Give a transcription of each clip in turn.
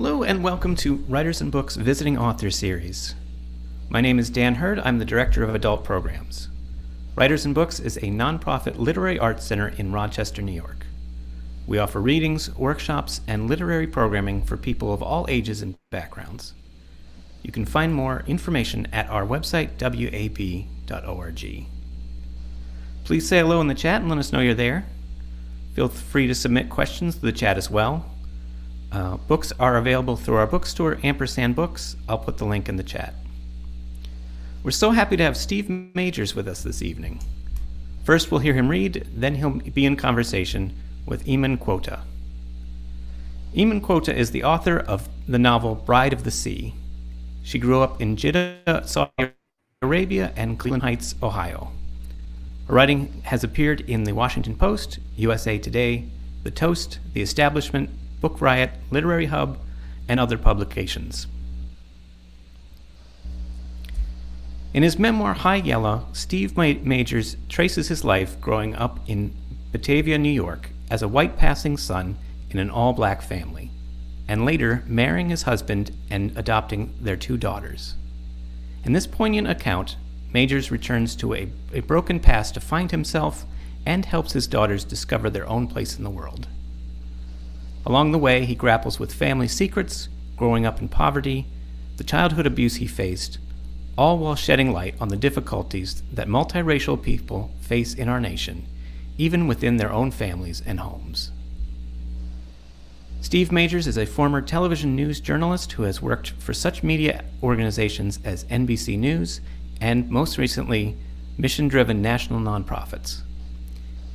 Hello and welcome to Writers and Books Visiting Author Series. My name is Dan Hurd. I'm the Director of Adult Programs. Writers and Books is a nonprofit literary arts center in Rochester, New York. We offer readings, workshops, and literary programming for people of all ages and backgrounds. You can find more information at our website, wab.org. Please say hello in the chat and let us know you're there. Feel free to submit questions to the chat as well. Books are available through our bookstore, Ampersand Books. I'll put the link in the chat. We're so happy to have Steve Majors with us this evening. First, we'll hear him read, then he'll be in conversation with Eman Quotah. Eman Quotah is the author of the novel Bride of the Sea. She grew up in Jeddah, Saudi Arabia, and Cleveland Heights, Ohio. Her writing has appeared in the Washington Post, USA Today, The Toast, The Establishment, Book Riot, Literary Hub, and other publications. In his memoir, High Yella, Steve Majors traces his life growing up in Batavia, New York, as a white passing son in an all-black family, and later marrying his husband and adopting their two daughters. In this poignant account, Majors returns to a broken past to find himself and helps his daughters discover their own place in the world. Along the way, he grapples with family secrets, growing up in poverty, the childhood abuse he faced, all while shedding light on the difficulties that multiracial people face in our nation, even within their own families and homes. Steve Majors is a former television news journalist who has worked for such media organizations as NBC News and, most recently, mission-driven national nonprofits.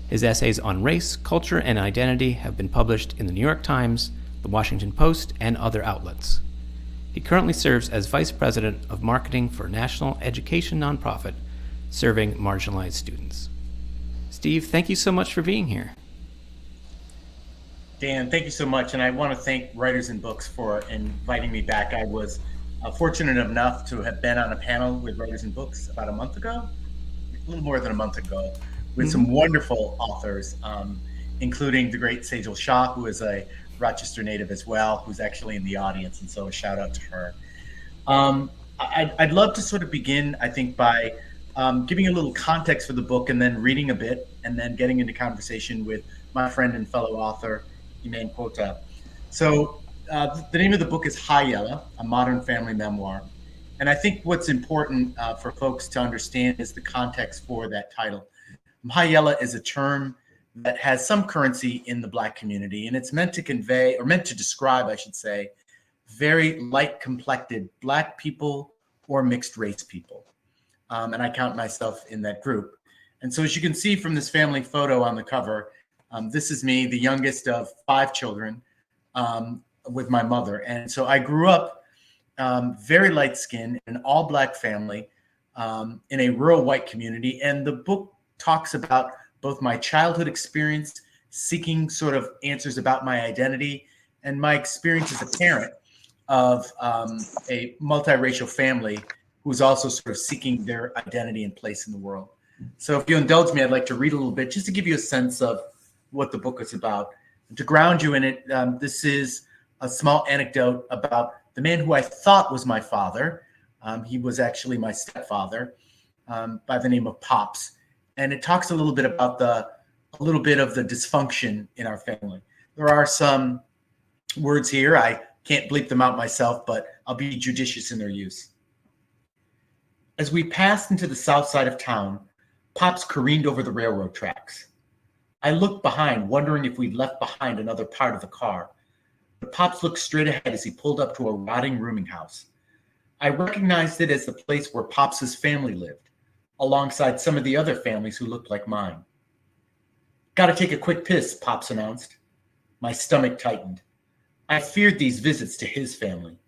His essays on race, culture, and identity have been published in the New York Times, the Washington Post, and other outlets. He currently serves as Vice President of Marketing for a national education nonprofit serving marginalized students. Steve, thank you so much for being here. Dan, thank you so much, and I want to thank Writers and Books for inviting me back. I was fortunate enough to have been on a panel with Writers and Books about a month ago, a little more than a month ago, with some wonderful authors, including the great Sejal Shah, who is a Rochester native as well, who's actually in the audience, and so a shout out to her. I'd love to sort of begin, I think, by giving a little context for the book and then reading a bit and then getting into conversation with my friend and fellow author, Eman Quotah. So the name of the book is High Yella, a modern family memoir. And I think what's important for folks to understand is the context for that title. High Yella is a term that has some currency in the Black community, and it's meant to convey, or meant to describe, I should say, very light-complected Black people or mixed-race people. And I count myself in that group. And so as you can see from this family photo on the cover, this is me, the youngest of 5 children, with my mother. And so I grew up very light-skinned in an all-Black family in a rural white community. And the book talks about both my childhood experience, seeking sort of answers about my identity, and my experience as a parent of a multiracial family who's also sort of seeking their identity and place in the world. So if you indulge me, I'd like to read a little bit just to give you a sense of what the book is about. And to ground you in it, this is a small anecdote about the man who I thought was my father. He was actually my stepfather by the name of Pops. And it talks a little bit about a little bit of the dysfunction in our family. There are some words here. I can't bleep them out myself, but I'll be judicious in their use. As we passed into the south side of town, Pops careened over the railroad tracks. I looked behind, wondering if we'd left behind another part of the car. But Pops looked straight ahead as he pulled up to a rotting rooming house. I recognized it as the place where Pops's family lived, alongside some of the other families who looked like mine. "Gotta take a quick piss," Pops announced. My stomach tightened. I feared these visits to his family.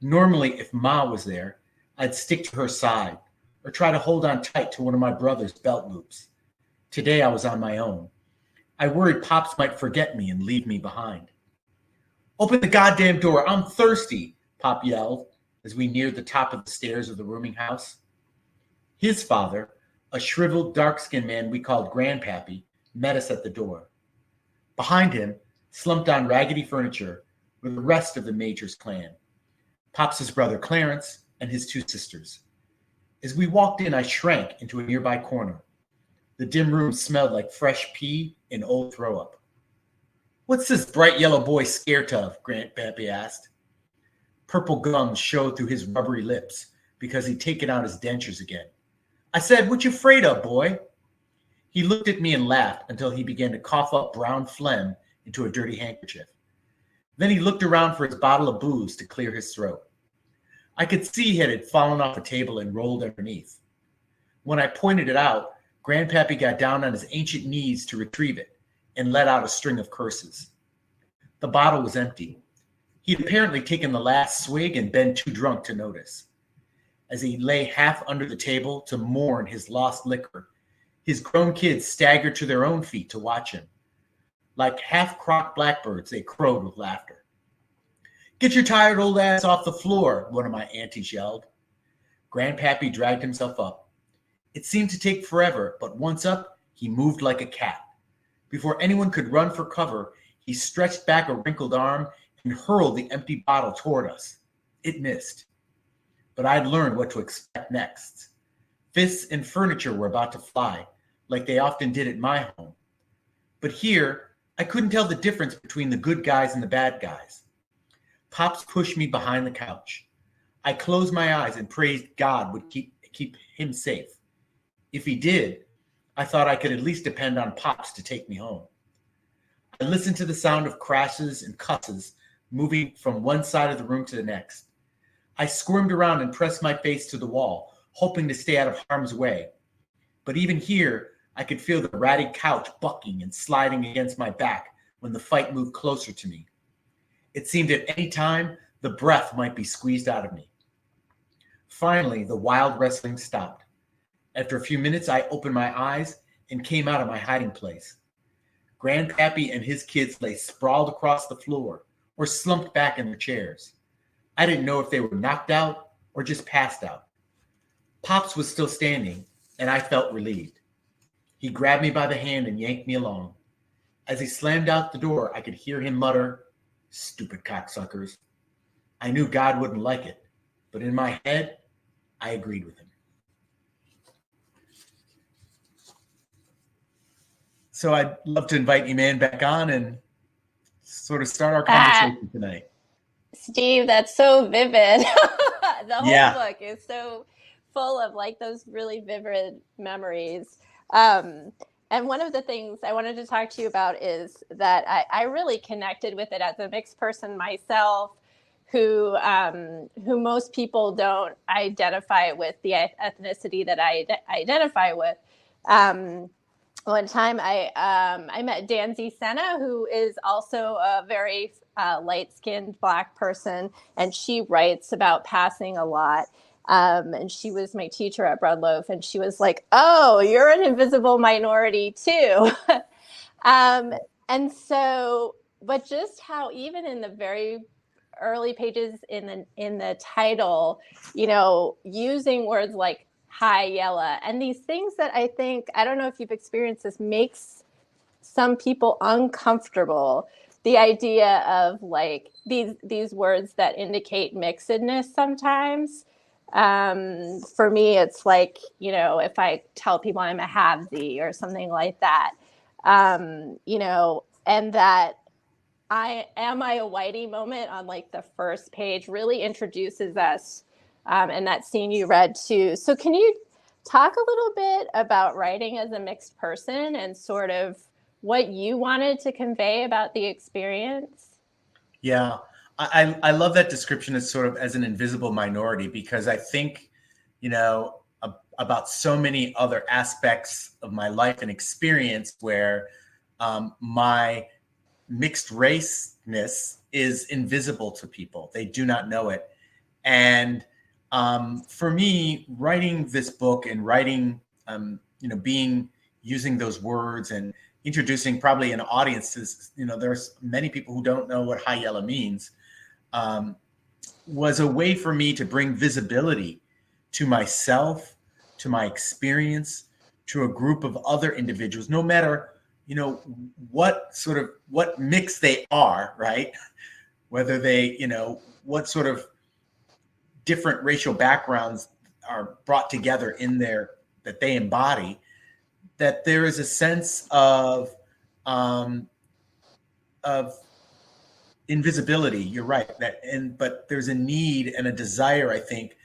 Normally, if Ma was there, I'd stick to her side or try to hold on tight to one of my brother's belt loops. Today, I was on my own. I worried Pops might forget me and leave me behind. "Open the goddamn door, I'm thirsty," Pop yelled as we neared the top of the stairs of the rooming house. His father, a shriveled, dark-skinned man we called Grandpappy, met us at the door. Behind him, slumped on raggedy furniture, were the rest of the Majors clan, Pops' brother Clarence and his two sisters. As we walked in, I shrank into a nearby corner. The dim room smelled like fresh pee and old throw-up. "What's this bright yellow boy scared of?" Grandpappy asked. Purple gums showed through his rubbery lips because he'd taken out his dentures again. I said, "What you afraid of, boy?" He looked at me and laughed until he began to cough up brown phlegm into a dirty handkerchief. Then he looked around for his bottle of booze to clear his throat. I could see it had fallen off a table and rolled underneath. When I pointed it out, Grandpappy got down on his ancient knees to retrieve it and let out a string of curses. The bottle was empty. He'd apparently taken the last swig and been too drunk to notice. As he lay half under the table to mourn his lost liquor, his grown kids staggered to their own feet to watch him. Like half-crocked blackbirds, they crowed with laughter. "Get your tired old ass off the floor," one of my aunties yelled. Grandpappy dragged himself up. It seemed to take forever, but once up, he moved like a cat. Before anyone could run for cover, he stretched back a wrinkled arm and hurled the empty bottle toward us. It missed. But I'd learned what to expect next. Fists and furniture were about to fly, like they often did at my home. But here, I couldn't tell the difference between the good guys and the bad guys. Pops pushed me behind the couch. I closed my eyes and prayed God would keep him safe. If he did, I thought I could at least depend on Pops to take me home. I listened to the sound of crashes and cusses moving from one side of the room to the next. I squirmed around and pressed my face to the wall, hoping to stay out of harm's way. But even here, I could feel the ratty couch bucking and sliding against my back when the fight moved closer to me. It seemed at any time the breath might be squeezed out of me. Finally, the wild wrestling stopped. After a few minutes, I opened my eyes and came out of my hiding place. Grandpappy and his kids lay sprawled across the floor or slumped back in their chairs. I didn't know if they were knocked out or just passed out. Pops was still standing, and I felt relieved. He grabbed me by the hand and yanked me along. As he slammed out the door, I could hear him mutter, "Stupid cocksuckers." I knew God wouldn't like it, but in my head, I agreed with him. So I'd love to invite Eman back on and sort of start our conversation tonight. Steve, that's so vivid. The whole book is so full of like those really vivid memories. And one of the things I wanted to talk to you about is that I really connected with it as a mixed person myself, who most people don't identify with the ethnicity that I identify with. One time I met Danzy Senna, who is also a very light-skinned Black person, and she writes about passing a lot. And she was my teacher at Breadloaf, and she was like, "Oh, you're an invisible minority too." And so, but just how even in the very early pages in the title, you know, using words like High Yella and these things that I think, I don't know if you've experienced this, makes some people uncomfortable. The idea of like these words that indicate mixedness sometimes. For me, it's like, you know, if I tell people I'm a halvesy or something like that, you know, and that am I a whitey moment on like the first page really introduces us. And that scene you read too. So can you talk a little bit about writing as a mixed person and sort of what you wanted to convey about the experience? Yeah, I love that description as sort of as an invisible minority, because I think, you know, about so many other aspects of my life and experience where my mixed raceness is invisible to people. They do not know it. And for me, writing this book and writing, you know, using those words and introducing probably an audience to this, you know, there's many people who don't know what High Yella means, was a way for me to bring visibility to myself, to my experience, to a group of other individuals, no matter, you know, what mix they are, right? whether they, what sort of different racial backgrounds are brought together in that they embody, that there is a sense of invisibility. You're right. But there's a need and a desire, I think,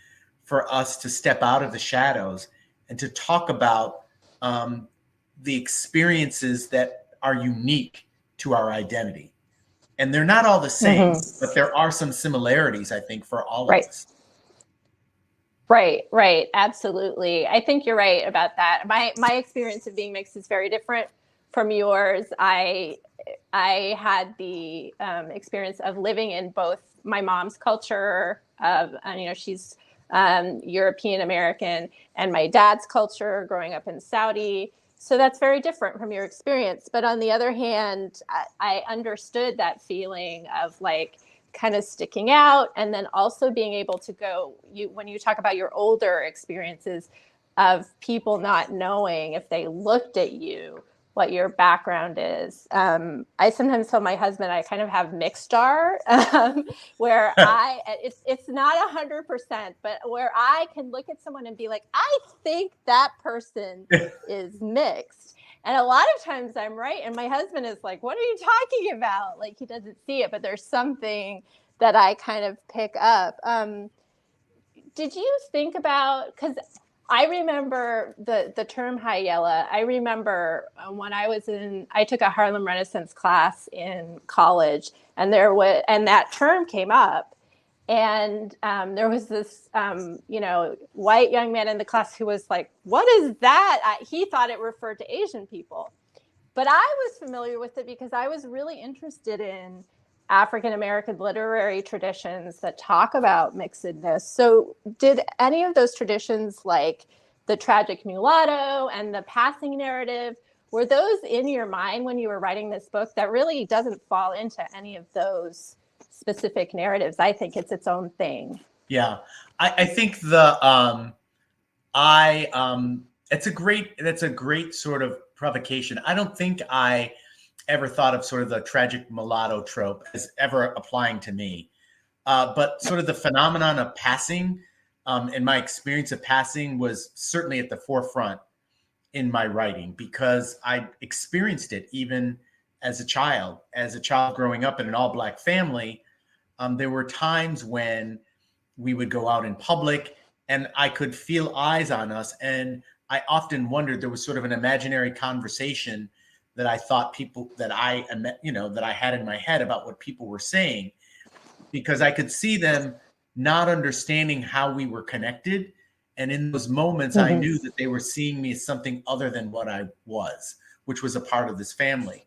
for us to step out of the shadows and to talk about the experiences that are unique to our identity. And they're not all the same, but there are some similarities, I think, for all of us. Right. Absolutely. I think you're right about that. My experience of being mixed is very different from yours. I had the experience of living in both my mom's culture of, she's European American, and my dad's culture growing up in Saudi. So that's very different from your experience. But on the other hand, I understood that feeling of like kind of sticking out, and then also being able to go, when you talk about your older experiences of people not knowing if they looked at you what your background is. I sometimes tell my husband I kind of have mixed star, where it's not 100%, but where I can look at someone and be like, I think that person is mixed. And a lot of times I'm right. And my husband is like, what are you talking about? Like, he doesn't see it, but there's something that I kind of pick up. Did you think about, because I remember the term High Yella. I remember when I took a Harlem Renaissance class in college, and that term came up, and there was this white young man in the class who was like, "What is that?" He thought it referred to Asian people, but I was familiar with it because I was really interested in African American literary traditions that talk about mixedness. So did any of those traditions, like the tragic mulatto and the passing narrative, were those in your mind when you were writing this book? That really doesn't fall into any of those specific narratives. I think it's its own thing. Yeah. I think that's a great sort of provocation. I don't think I ever thought of sort of the tragic mulatto trope as ever applying to me. But sort of the phenomenon of passing, and my experience of passing was certainly at the forefront in my writing, because I experienced it even as a child growing up in an all Black family. There were times when we would go out in public and I could feel eyes on us. And I often wondered, there was sort of an imaginary conversation that I thought that I had in my head about what people were saying, because I could see them not understanding how we were connected. And in those moments, I knew that they were seeing me as something other than what I was, which was a part of this family.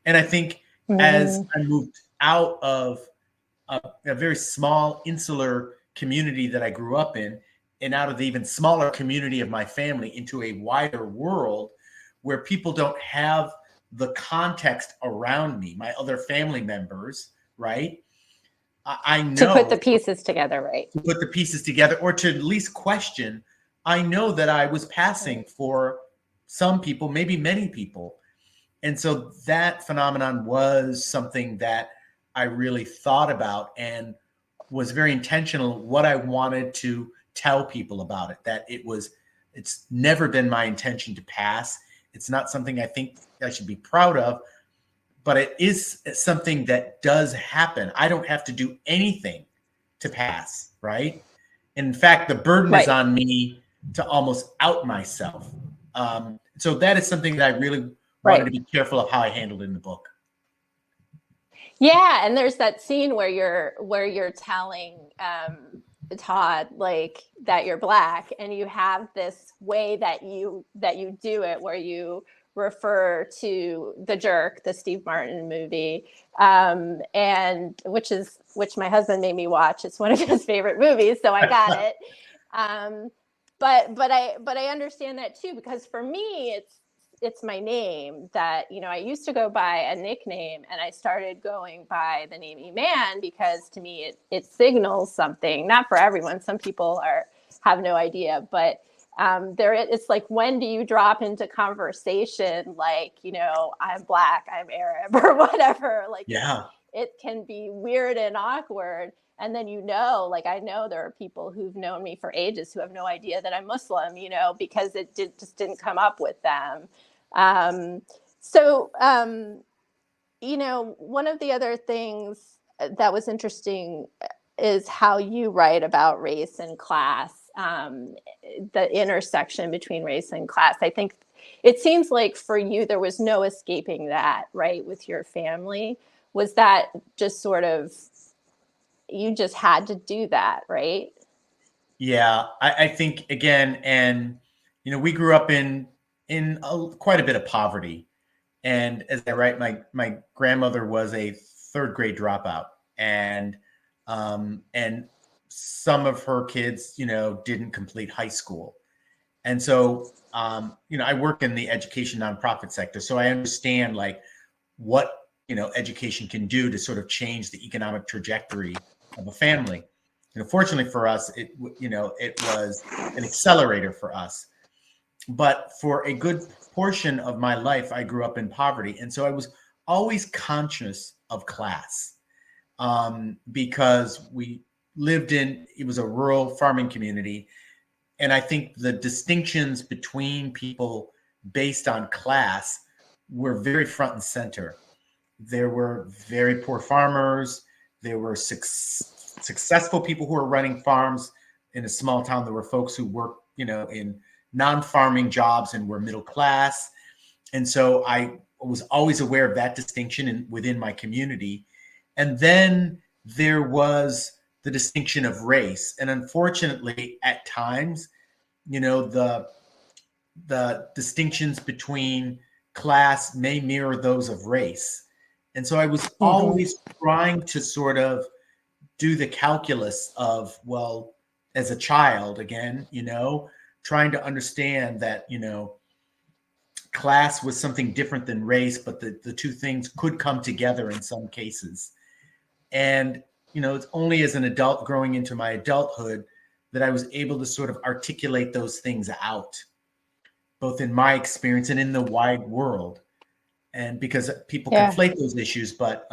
And I think as I moved out of a very small insular community that I grew up in, and out of the even smaller community of my family, into a wider world where people don't have the context around me, my other family members, right? I know to put the pieces together, right? To put the pieces together, or to at least question. I know that I was passing for some people, maybe many people. And so that phenomenon was something that I really thought about and was very intentional what I wanted to tell people about it, that it's never been my intention to pass. It's not something I think I should be proud of, but it is something that does happen. I don't have to do anything to pass, right? In fact, the burden is on me to almost out myself. So that is something that I really wanted to be careful of how I handled in the book. Yeah, and there's that scene where you're telling Todd like that you're Black, and you have this way that you do it, where you refer to The Jerk, the Steve Martin movie, and which my husband made me watch. It's one of his favorite movies, so I got it. But I understand that too, because for me it's my name that, I used to go by a nickname, and I started going by the name Eman because to me it signals something. Not for everyone. Some people have no idea, but it's like, when do you drop into conversation like, I'm Black, I'm Arab, or whatever? Like, yeah, it can be weird and awkward. And then, like, I know there are people who've known me for ages who have no idea that I'm Muslim, because it just didn't come up with them. So, one of the other things that was interesting is how you write about race and class, the intersection between race and class. I think it seems like for you, there was no escaping that, right, with your family. Was that just sort of, you just had to do that, right? Yeah, I think, again, and, we grew up in quite a bit of poverty. And as I write, my grandmother was a third grade dropout, and some of her kids, didn't complete high school. And so, I work in the education nonprofit sector, so I understand like what, education can do to sort of change the economic trajectory of a family. Fortunately for us, it was an accelerator for us. But for a good portion of my life, I grew up in poverty. And so I was always conscious of class, because it was a rural farming community. And I think the distinctions between people based on class were very front and center. There were very poor farmers. There were successful people who were running farms in a small town. There were folks who worked, in non-farming jobs and were middle class. And so I was always aware of that distinction within my community. And then there was the distinction of race. And unfortunately, at times, the distinctions between class may mirror those of race. And so I was always trying to sort of do the calculus of, well, as a child, again, trying to understand that, class was something different than race, but the two things could come together in some cases. And, it's only as an adult growing into my adulthood that I was able to sort of articulate those things out, both in my experience and in the wide world. And because people conflate those issues, but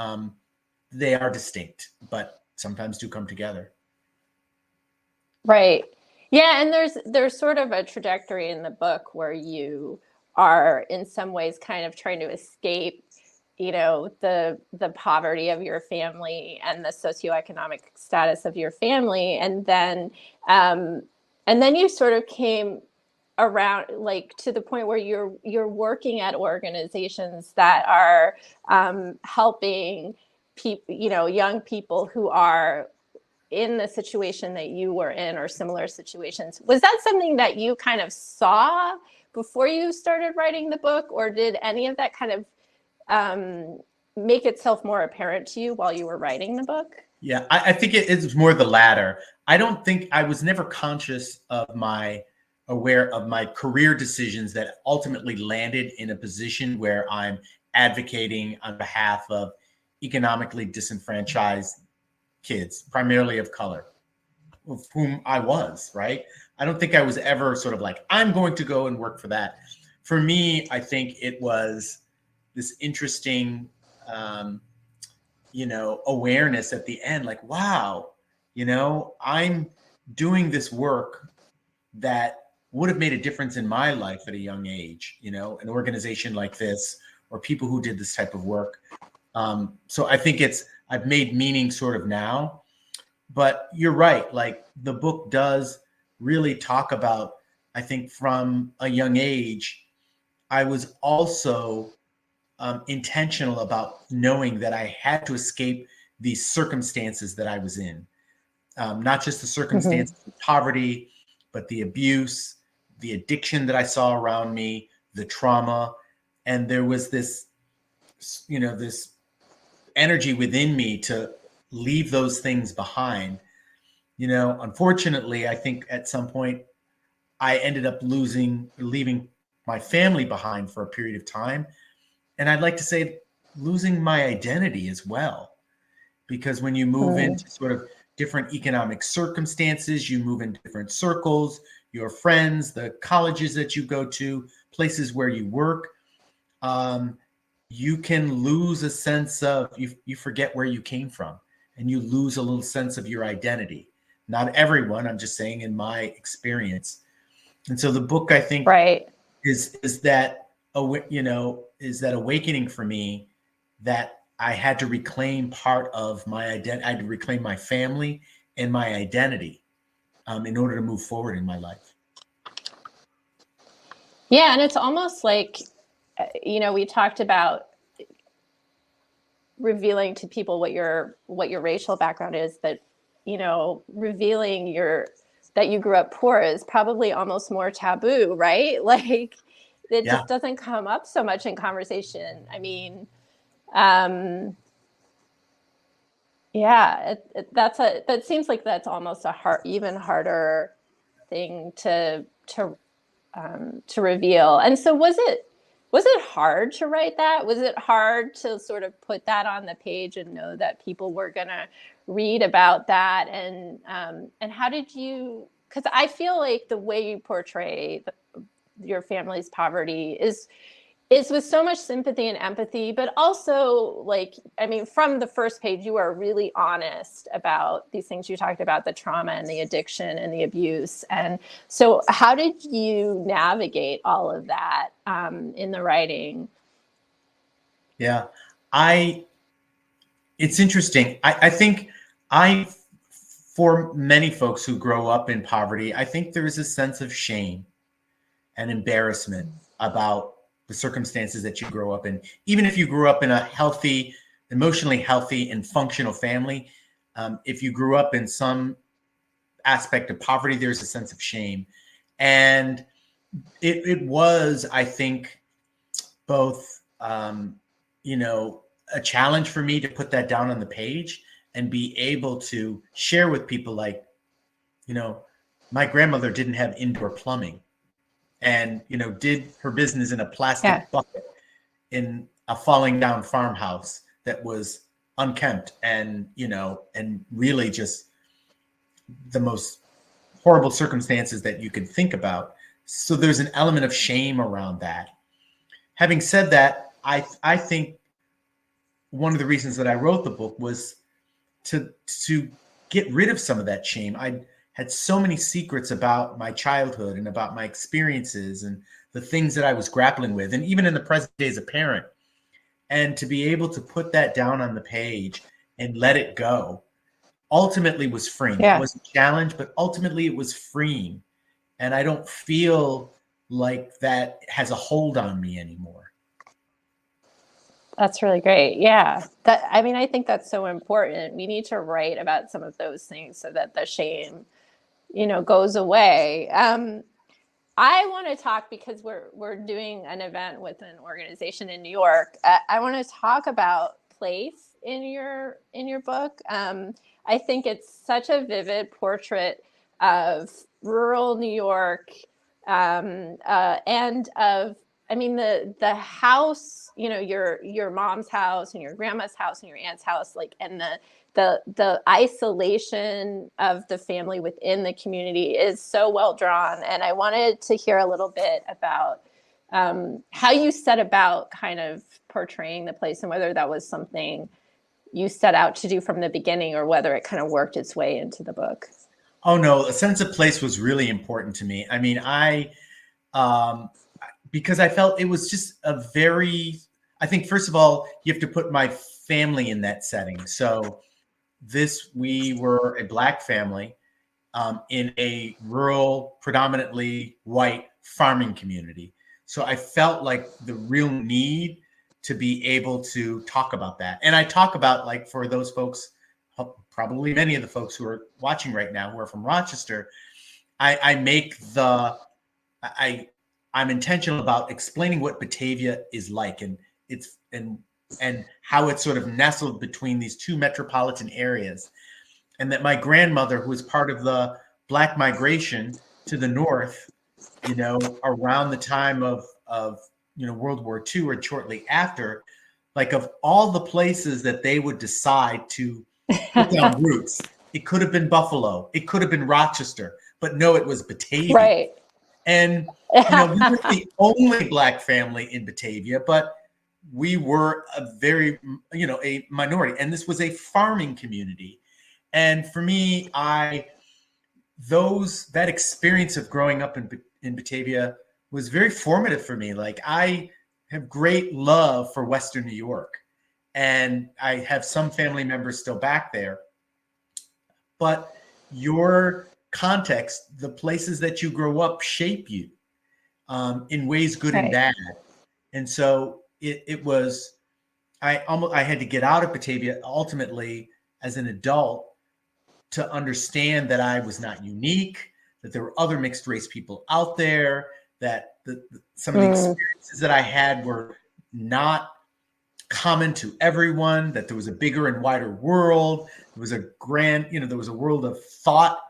they are distinct, but sometimes do come together. Right. Yeah. And there's sort of a trajectory in the book where you are in some ways kind of trying to escape, the poverty of your family and the socioeconomic status of your family. And then you sort of came around, like, to the point where you're working at organizations that are helping people, young people who are in the situation that you were in or similar situations. Was that something that you kind of saw before you started writing the book, or did any of that kind of make itself more apparent to you while you were writing the book? Yeah, I think it's more the latter. I don't think I was never conscious of aware of my career decisions that ultimately landed in a position where I'm advocating on behalf of economically disenfranchised kids, primarily of color, of whom I was, right? I don't think I was ever sort of like, I'm going to go and work for that. For me, I think it was this interesting, awareness at the end, like, wow, I'm doing this work that would have made a difference in my life at a young age, an organization like this, or people who did this type of work. So I think I've made meaning sort of now, but you're right. Like, the book does really talk about, I think from a young age, I was also intentional about knowing that I had to escape these circumstances that I was in. Not just the circumstances of poverty, but the abuse, the addiction that I saw around me, the trauma. And there was this, this energy within me to leave those things behind. Unfortunately, I think at some point I ended up leaving my family behind for a period of time. And I'd like to say losing my identity as well, because when you move into sort of different economic circumstances, you move in different circles, your friends, the colleges that you go to, places where you work, you can lose a sense of, you forget where you came from, and you lose a little sense of your identity. Not everyone, I'm just saying in my experience. And so the book, I think, right, is that, is that awakening for me, that I had to reclaim part of my identity. I had to reclaim my family and my identity in order to move forward in my life. Yeah, and it's almost like, we talked about revealing to people what your racial background is, but revealing that you grew up poor is probably almost more taboo, right? Like it just doesn't come up so much in conversation. I mean, that seems like that's almost even harder thing to reveal. And so was it hard to write that? Was it hard to sort of put that on the page and know that people were going to read about that? And how did you, because I feel like the way you portray your family's poverty is with so much sympathy and empathy, but also from the first page, you are really honest about these things you talked about, the trauma and the addiction and the abuse. And so how did you navigate all of that in the writing? Yeah, it's interesting. I think for many folks who grow up in poverty, I think there is a sense of shame and embarrassment about the circumstances that you grow up in. Even if you grew up in a healthy, emotionally healthy and functional family, if you grew up in some aspect of poverty, there's a sense of shame. And it was, I think, both, a challenge for me to put that down on the page and be able to share with people like, my grandmother didn't have indoor plumbing, and did her business in a plastic bucket in a falling down farmhouse that was unkempt, and and really just the most horrible circumstances that you could think about. So there's an element of shame around that. Having said that, I think one of the reasons that I wrote the book was to get rid of some of that shame. I had so many secrets about my childhood and about my experiences and the things that I was grappling with, and even in the present day as a parent. And to be able to put that down on the page and let it go ultimately was freeing. It was a challenge, but ultimately it was freeing. And I don't feel like that has a hold on me anymore. That's really great. Yeah. I think that's so important. We need to write about some of those things so that the shame, goes away. I want to talk, because we're doing an event with an organization in New York. I want to talk about place in your book. I think it's such a vivid portrait of rural New York, and of, the house, your mom's house and your grandma's house and your aunt's house, and the isolation of the family within the community is so well drawn. And I wanted to hear a little bit about how you set about kind of portraying the place, and whether that was something you set out to do from the beginning, or whether it kind of worked its way into the book. Oh no, a sense of place was really important to me. Because I felt it was just I think, first of all, you have to put my family in that setting. So we were a Black family in a rural, predominantly white farming community. So I felt like the real need to be able to talk about that. And I talk about, for those folks, probably many of the folks who are watching right now who are from Rochester, I'm intentional about explaining what Batavia is like, and and how it's sort of nestled between these two metropolitan areas. And that my grandmother, who was part of the Black migration to the north, around the time of World War II or shortly after, of all the places that they would decide to put down roots, it could have been Buffalo, it could have been Rochester, but no, it was Batavia. Right. And we were the only Black family in Batavia, but we were a very, a minority, and this was a farming community. And for me, that experience of growing up in Batavia was very formative for me. Like, I have great love for Western New York, and I have some family members still back there. But your context, the places that you grow up, shape you in ways good and bad. And so it was, I had to get out of Batavia ultimately as an adult to understand that I was not unique, that there were other mixed race people out there, that some of the experiences that I had were not common to everyone, that there was a bigger and wider world. There was there was a world of thought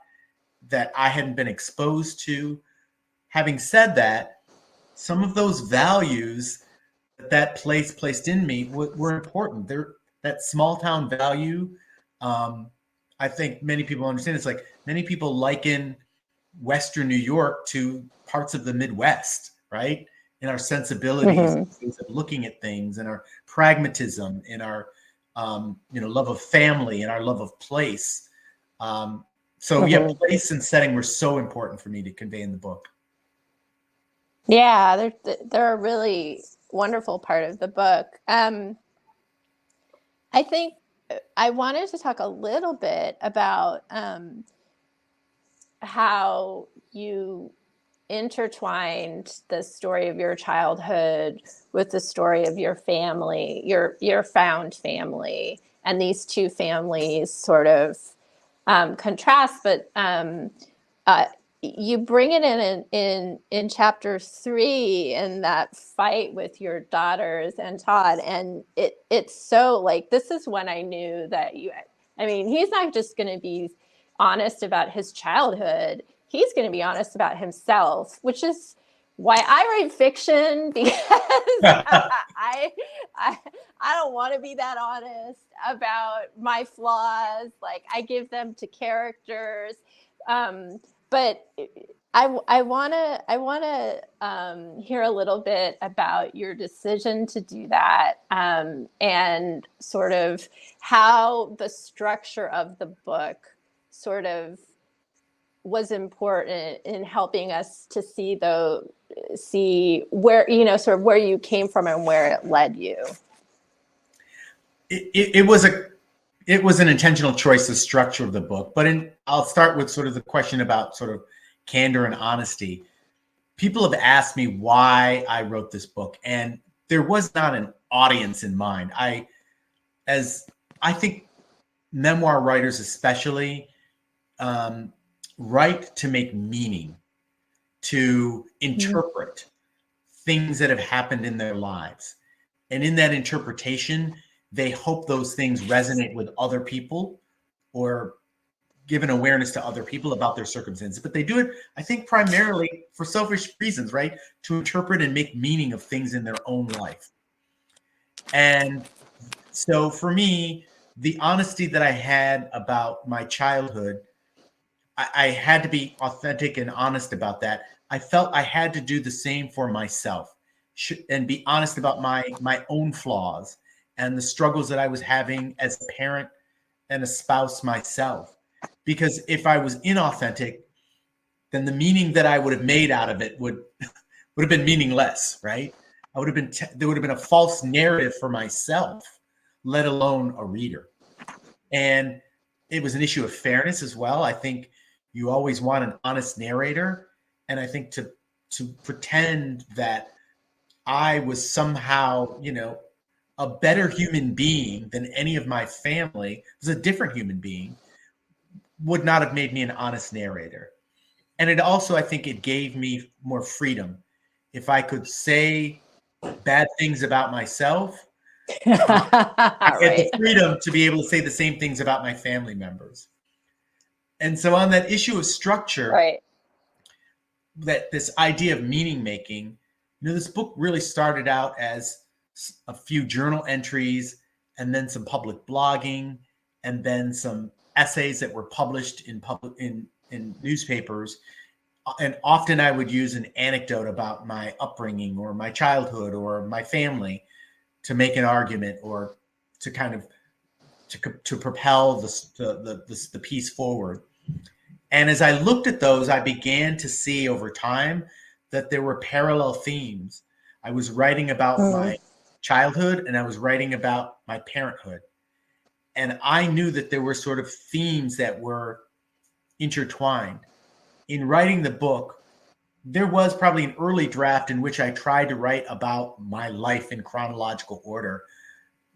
that I hadn't been exposed to. Having said that, some of those values that place placed in me were important. That small town value. I think many people understand. It's like many people liken Western New York to parts of the Midwest, right? In our sensibilities, ways of looking at things, and our pragmatism, in our love of family, and our love of place. Place and setting were so important for me to convey in the book. Yeah, they're a really wonderful part of the book. I think I wanted to talk a little bit about how you intertwined the story of your childhood with the story of your family, your found family, and these two families sort of contrast, but you bring it in chapter 3 in that fight with your daughters and Todd, and it's so like, this is when I knew that he's not just going to be honest about his childhood, he's going to be honest about himself, which is why I write fiction, because I don't want to be that honest about my flaws. Like, I give them to characters. But I want to hear a little bit about your decision to do that, and sort of how the structure of the book sort of was important in helping us to see where, sort of where you came from and where it led you. It was an intentional choice, the structure of the book. But I'll start with sort of the question about sort of candor and honesty. People have asked me why I wrote this book, and there was not an audience in mind. I think memoir writers especially write to make meaning, to interpret things that have happened in their lives. And in that interpretation, they hope those things resonate with other people or give an awareness to other people about their circumstances. But they do it, I think, primarily for selfish reasons, right? To interpret and make meaning of things in their own life. And so for me, the honesty that I had about my childhood, I had to be authentic and honest about that. I felt I had to do the same for myself and be honest about my own flaws and the struggles that I was having as a parent and a spouse myself. Because if I was inauthentic, then the meaning that I would have made out of it would have been meaningless, right? There would have been a false narrative for myself, let alone a reader. And it was an issue of fairness as well. I think you always want an honest narrator. And I think to pretend that I was somehow, a better human being than any of my family, was a different human being, would not have made me an honest narrator. And it also, I think it gave me more freedom. If I could say bad things about myself, I had the freedom to be able to say the same things about my family members. And so on that issue of structure, that this idea of meaning making, this book really started out as a few journal entries, and then some public blogging, and then some essays that were published in newspapers. And often I would use an anecdote about my upbringing or my childhood or my family to make an argument or to kind of to propel the piece forward. And as I looked at those, I began to see over time that there were parallel themes. I was writing about my childhood and I was writing about my parenthood. And I knew that there were sort of themes that were intertwined. In writing the book, there was probably an early draft in which I tried to write about my life in chronological order,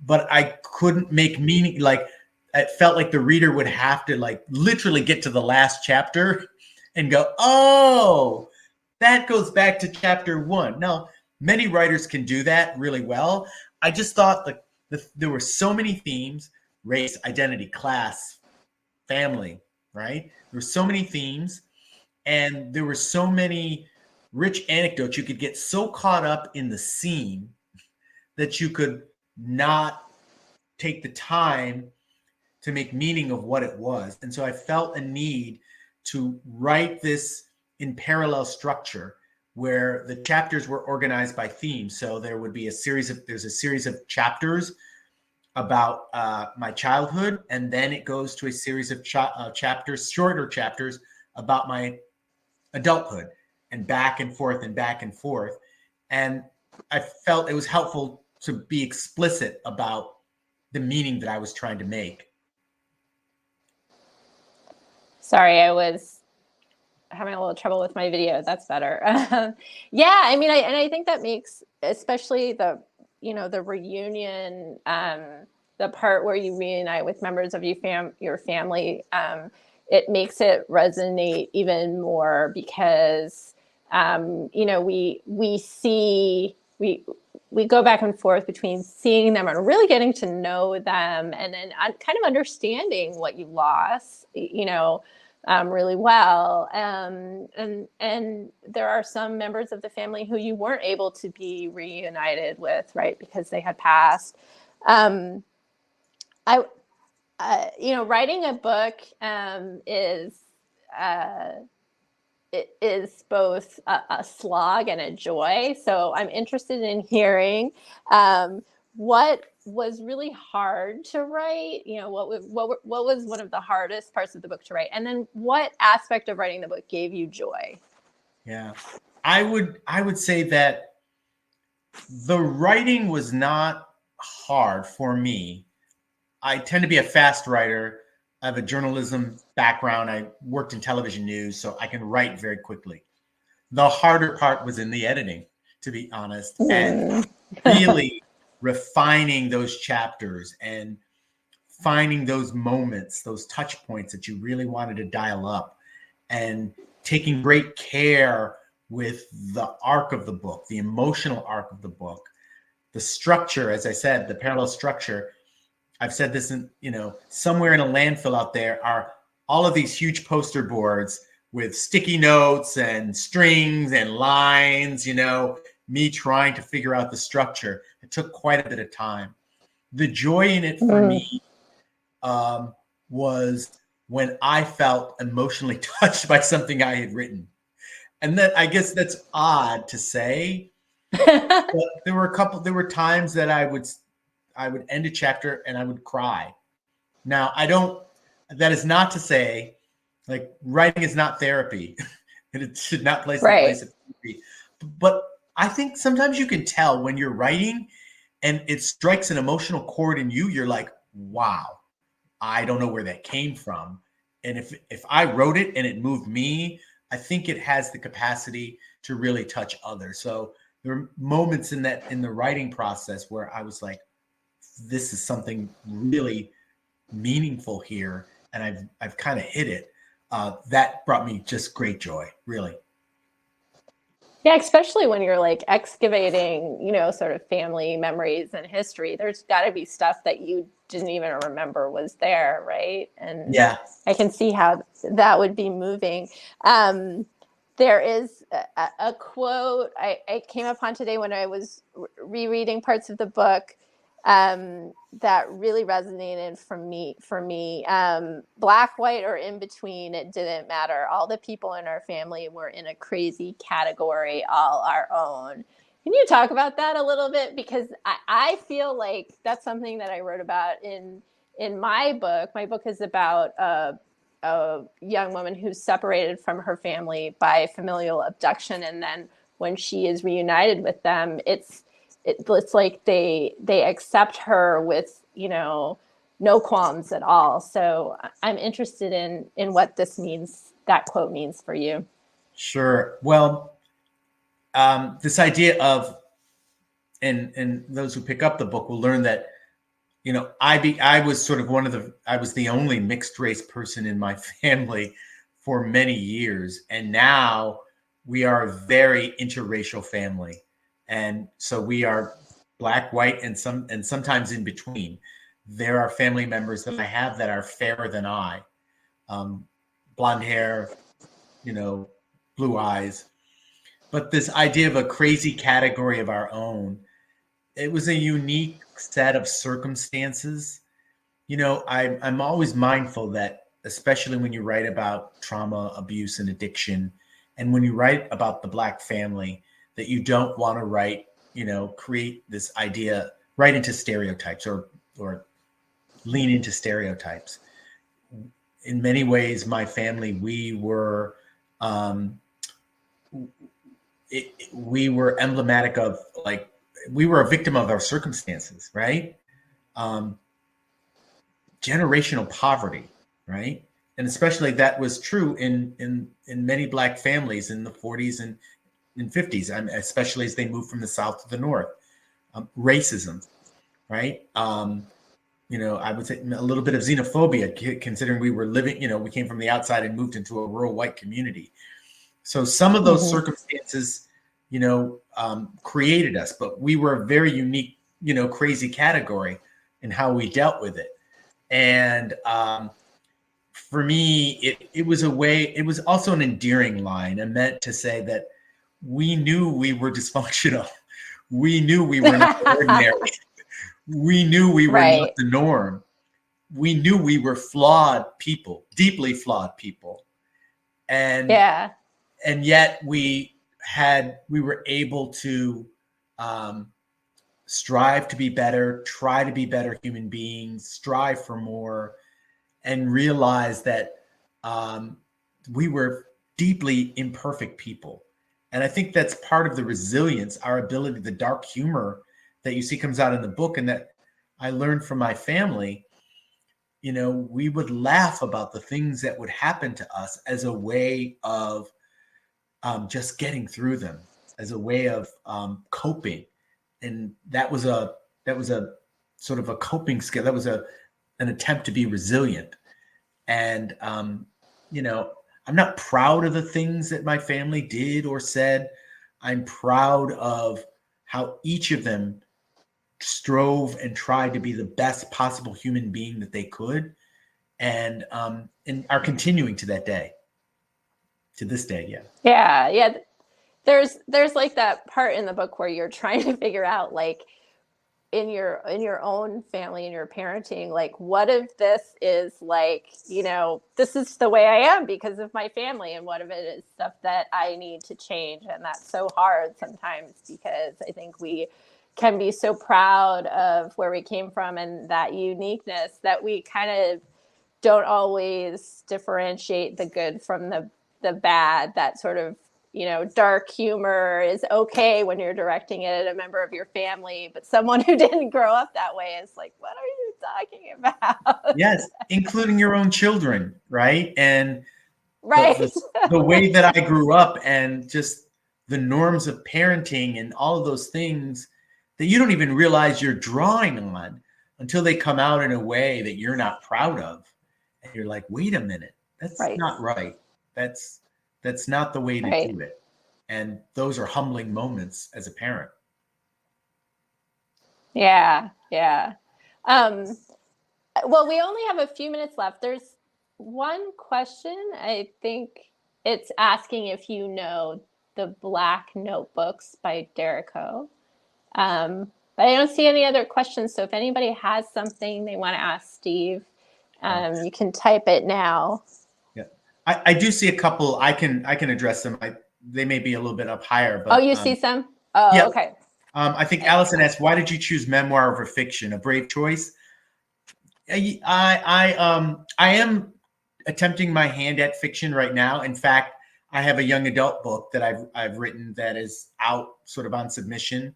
but I couldn't make meaning. Like, it felt like the reader would have to like literally get to the last chapter and go, oh, that goes back to chapter 1. Now, many writers can do that really well. I just thought that there were so many themes: race, identity, class, family, right? There were so many themes, and there were so many rich anecdotes. You could get so caught up in the scene that you could not take the time to make meaning of what it was. And so I felt a need to write this in parallel structure where the chapters were organized by theme. So there would be there's a series of chapters about my childhood, and then it goes to a series of chapters, shorter chapters about my adulthood, and back and forth and back and forth. And I felt it was helpful to be explicit about the meaning that I was trying to make. Sorry, I was having a little trouble with my video. That's better. Yeah, I mean, I think that makes, especially the reunion, the part where you reunite with members of your family, it makes it resonate even more because, we go back and forth between seeing them and really getting to know them, and then kind of understanding what you lost, really well. And there are some members of the family who you weren't able to be reunited with, right, because they had passed. Writing a book is both a slog and a joy. So I'm interested in hearing what was really hard to write. What was one of the hardest parts of the book to write, and then what aspect of writing the book gave you joy? Yeah, I would say that the writing was not hard for me. I tend to be a fast writer. I have a journalism background. I worked in television news, so I can write very quickly. The harder part was in the editing, to be honest, and really refining those chapters and finding those moments, those touch points that you really wanted to dial up, and taking great care with the arc of the book, the emotional arc of the book, the structure, as I said, the parallel structure. I've said this in, somewhere in a landfill out there are all of these huge poster boards with sticky notes and strings and lines, me trying to figure out the structure. It took quite a bit of time. The joy in it for me was when I felt emotionally touched by something I had written. And that, I guess that's odd to say, but there were times that I would end a chapter and I would cry. Now, that is not to say, like, writing is not therapy and it should not place the place of therapy. But I think sometimes you can tell when you're writing and it strikes an emotional chord in you, you're like, wow, I don't know where that came from. And if I wrote it and it moved me, I think it has the capacity to really touch others. So there were moments in the writing process where I was like, this is something really meaningful here, and I've kind of hit it. That brought me just great joy, really. Yeah, especially when you're like excavating, sort of family memories and history. There's got to be stuff that you didn't even remember was there, right? And yeah, I can see how that would be moving. There is a quote I came upon today when I was rereading parts of the book that really resonated for me. Black, white, or in between, it didn't matter. All the people in our family were in a crazy category, all our own. Can you talk about that a little bit? Because I feel like that's something that I wrote about in my book. My book is about a young woman who's separated from her family by familial abduction, and then when she is reunited with them, it's like they accept her with, you know, no qualms at all. So I'm interested in what this means, that quote means for you. Sure. Well, this idea of, and those who pick up the book will learn that, you know, I was sort of I was the only mixed race person in my family for many years. And now we are a very interracial family. And so we are Black, white, and sometimes in between. There are family members that I have that are fairer than I, blonde hair, you know, blue eyes. But this idea of a crazy category of our own, it was a unique set of circumstances. You know, I'm always mindful that, especially when you write about trauma, abuse, and addiction, and when you write about the Black family, that you don't want to write, you know, create this idea, write into stereotypes or lean into stereotypes. In many ways, my family, we were emblematic of, like, we were a victim of our circumstances, right? Generational poverty, right? And especially that was true in many Black families in the 40s and 50s, especially as they moved from the South to the North. Racism, right? You know, I would say a little bit of xenophobia, considering we were living, you know, we came from the outside and moved into a rural white community. So some of those circumstances, you know, created us, but we were a very unique, you know, crazy category in how we dealt with it. And for me, it was a way, it was also an endearing line. I meant to say that we knew we were dysfunctional. We knew we were not ordinary. We knew we were not the norm. We knew we were flawed people, deeply flawed people. And yet we were able to strive to be better, try to be better human beings, strive for more, and realize that we were deeply imperfect people. And I think that's part of the resilience, our ability, the dark humor that you see comes out in the book, and that I learned from my family. You know, we would laugh about the things that would happen to us as a way of just getting through them, as a way of coping. And that was a sort of a coping skill. That was an attempt to be resilient. And you know, I'm not proud of the things that my family did or said. I'm proud of how each of them strove and tried to be the best possible human being that they could, and are continuing to this day. Yeah. There's like that part in the book where you're trying to figure out, like, in your own family and your parenting, like, what if this is, like, you know, this is the way I am because of my family, and what if it is stuff that I need to change? And that's so hard sometimes, because I think we can be so proud of where we came from and that uniqueness that we kind of don't always differentiate the good from the bad. That sort of, you know, dark humor is okay when you're directing it at a member of your family, but someone who didn't grow up that way is like, what are you talking about? Yes, including your own children, right? And the way that I grew up, and just the norms of parenting and all of those things that you don't even realize you're drawing on until they come out in a way that you're not proud of. And you're like, wait a minute, that's not right. That's not the way to do it. And those are humbling moments as a parent. Yeah. Well, we only have a few minutes left. There's one question. I think it's asking if you know the Black Notebooks by Derek Ho. But I don't see any other questions. So if anybody has something they want to ask Steve, you can type it now. Yeah, I do see a couple. I can address them. They may be a little bit up higher. But, you see some? Oh, Yeah. okay. I think Allison asked, why did you choose memoir over fiction? A brave choice. I am attempting my hand at fiction right now. In fact, I have a young adult book that I've written that is out sort of on submission,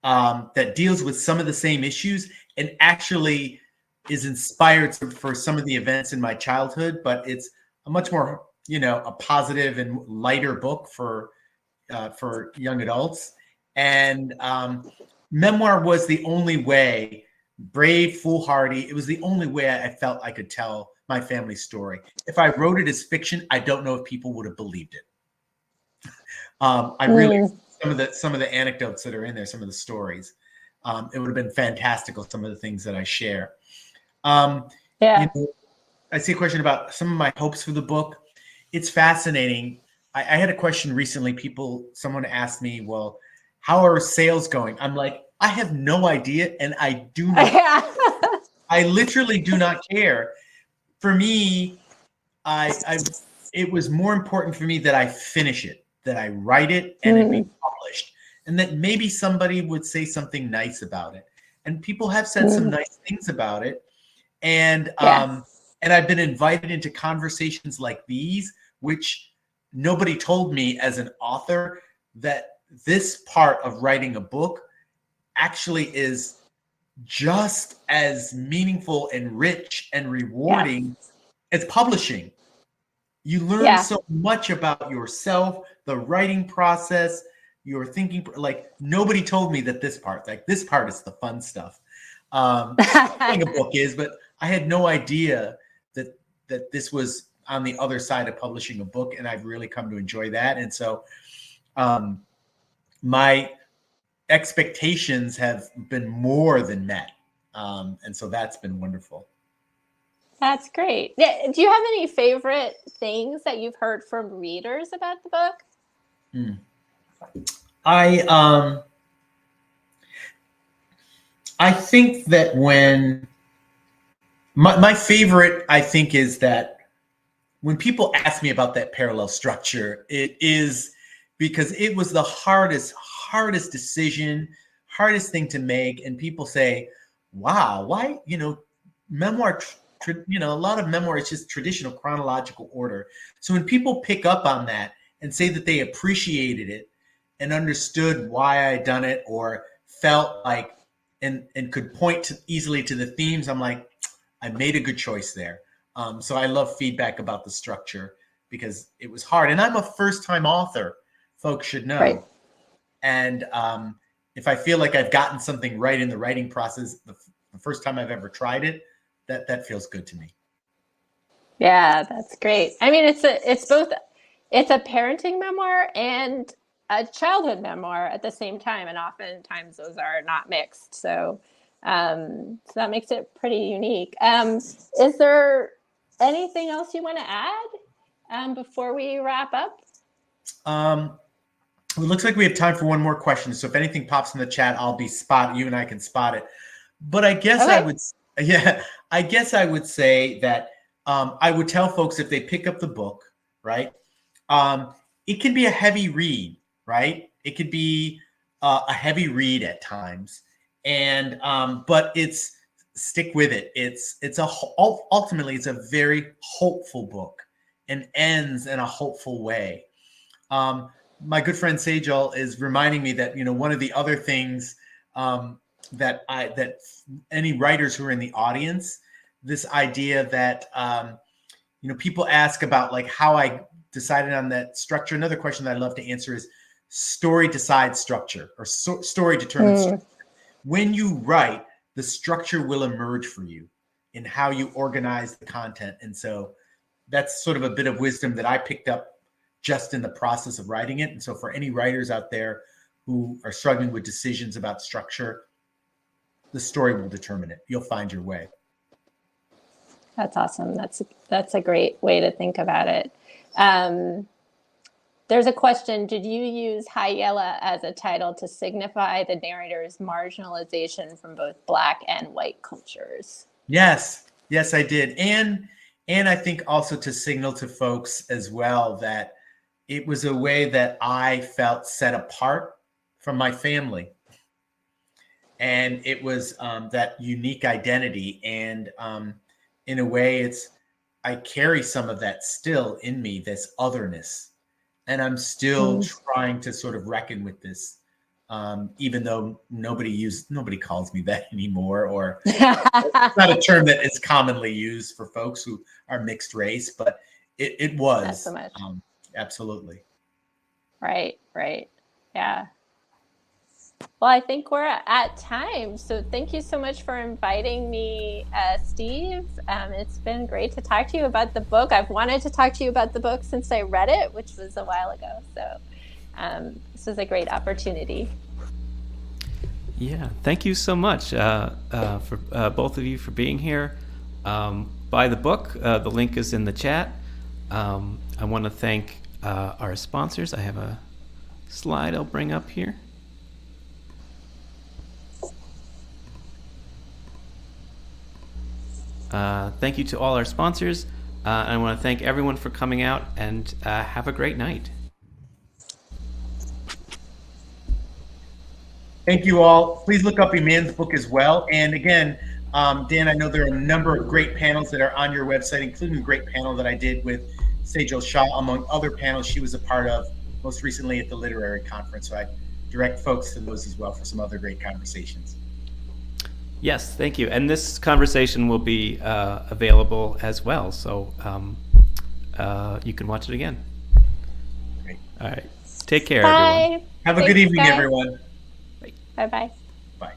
that deals with some of the same issues and actually is inspired for some of the events in my childhood, but it's a much more, a positive and lighter book for young adults. And memoir was the only way, brave, foolhardy. It was the only way I felt I could tell my family's story. If I wrote it as fiction, I don't know if people would have believed it. I really some of the anecdotes that are in there, some of the stories. It would have been fantastical. Some of the things that I share. Yeah. I see a question about some of my hopes for the book. It's fascinating. I had a question recently. Someone asked me, well, how are sales going? I'm like, I have no idea. And I do not, I literally do not care. For me, it was more important for me that I finish it, that I write it and it be published, and that maybe somebody would say something nice about it. And people have said some nice things about it. And, and I've been invited into conversations like these, which nobody told me as an author, that this part of writing a book actually is just as meaningful and rich and rewarding as publishing. You learn so much about yourself, the writing process, your thinking. Like, nobody told me that this part is the fun stuff. Writing a book is, but I had no idea that this was on the other side of publishing a book, and I've really come to enjoy that. And so my expectations have been more than met. And so that's been wonderful. That's great. Yeah. Do you have any favorite things that you've heard from readers about the book? I think that when my favorite, I think, is that when people ask me about that parallel structure, it is because it was the hardest decision, hardest thing to make. And people say, wow, why, memoir, a lot of memoir is just traditional chronological order. So when people pick up on that and say that they appreciated it and understood why I'd done it, or felt like, and could point easily to the themes, I'm like, I made a good choice there. So I love feedback about the structure because it was hard. And I'm a first-time author, folks should know. Right. And if I feel like I've gotten something right in the writing process, the first time I've ever tried it, that feels good to me. Yeah, that's great. I mean, it's a parenting memoir and a childhood memoir at the same time, and oftentimes those are not mixed. So that makes it pretty unique. Is there anything else you want to add before we wrap up? It looks like we have time for one more question. So if anything pops in the chat, you and I can spot it. But I guess I would say that I would tell folks, if they pick up the book, right, it can be a heavy read, right? It could be a heavy read at times, and but stick with it. Ultimately it's a very hopeful book and ends in a hopeful way. My good friend Sejal is reminding me that one of the other things that any writers who are in the audience, this idea that people ask about, like, how I decided on that structure. Another question that I love to answer is, story decides structure, or story determines structure. When you write, the structure will emerge for you in how you organize the content. And so that's sort of a bit of wisdom that I picked up just in the process of writing it. And so for any writers out there who are struggling with decisions about structure, the story will determine it. You'll find your way. That's awesome. That's a great way to think about it. There's a question. Did you use High Yella as a title to signify the narrator's marginalization from both Black and white cultures? Yes, I did. And I think also to signal to folks as well that it was a way that I felt set apart from my family. And it was that unique identity. And in a way, I carry some of that still in me, this otherness. And I'm still trying to sort of reckon with this, even though nobody calls me that anymore, or it's not a term that is commonly used for folks who are mixed race, but it was. Not so much. Absolutely. Right. Yeah. Well, I think we're at time. So thank you so much for inviting me, Steve. It's been great to talk to you about the book. I've wanted to talk to you about the book since I read it, which was a while ago. So this was a great opportunity. Yeah, thank you so much for both of you for being here. Buy the book. The link is in the chat. I want to thank our sponsors. I have a slide I'll bring up here. Thank you to all our sponsors. I want to thank everyone for coming out, and have a great night. Thank you all. Please look up Eman's book as well. And again, Dan, I know there are a number of great panels that are on your website, including a great panel that I did with Sejal Shah, among other panels she was a part of most recently at the literary conference. So I direct folks to those as well for some other great conversations. Yes, thank you. And this conversation will be available as well, so you can watch it again. Great. All right. Take care, Bye. everyone. Have a good evening, everyone. Bye-bye.